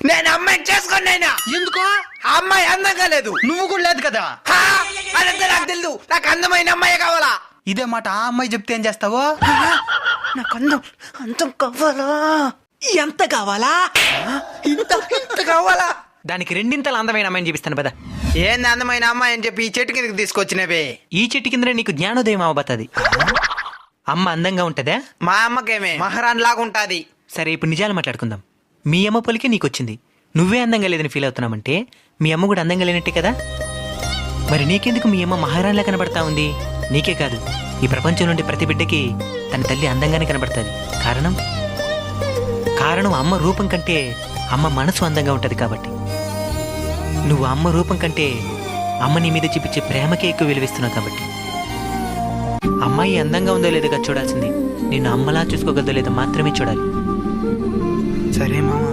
నేను అమ్మాయిని చేసుకోనైనా. ఎందుకో? ఆ అమ్మాయి అందంగా లేదు. నువ్వు కూడా లేదు కదా. అదంతా నాకు తెలియదు. నాకు అందమైన అమ్మాయి కావాలా. ఇదే మాట ఆ అమ్మాయి చెప్తే ఏం చేస్తావో? నాకు అందం కావాలా. ఎంత కావాలా? ఇంత కావాలా. దానికి రెండింతల అందమైన అమ్మాయిని చూపిస్తాను పద. ఏంది అందమైన అమ్మాయి అని చెప్పి ఈ చెట్టు కిందకి తీసుకొచ్చినవే? ఈ చెట్టు కిందనే నీకు జ్ఞానోదయం అవబోతుంది. అమ్మ అందంగా ఉంటదా? మా అమ్మకేమే మహారాణి లాగా ఉంటాది. సరే ఇప్పుడు నిజాలు మాట్లాడుకుందాం. మీ అమ్మ పొలికే నీకొచ్చింది. నువ్వే అందంగా లేదని ఫీల్ అవుతున్నామంటే మీ అమ్మ కూడా అందంగా లేనట్టే కదా. మరి నీకెందుకు మీ అమ్మ మహారాణిలా కనబడతా ఉంది? నీకే కాదు, ఈ ప్రపంచం నుండి ప్రతి బిడ్డకి తన తల్లి అందంగానే కనబడుతుంది. కారణం అమ్మ రూపం కంటే అమ్మ మనసు అందంగా ఉంటుంది కాబట్టి. నువ్వు అమ్మ రూపం కంటే అమ్మ నీ మీద చూపించే ప్రేమకే ఎక్కువ విలువిస్తున్నావు కాబట్టి. అమ్మాయి అందంగా ఉందో లేదో కదా చూడాల్సింది, నిన్ను అమ్మలా చూసుకోగలదో లేదో మాత్రమే చూడాలి. సరే మామ.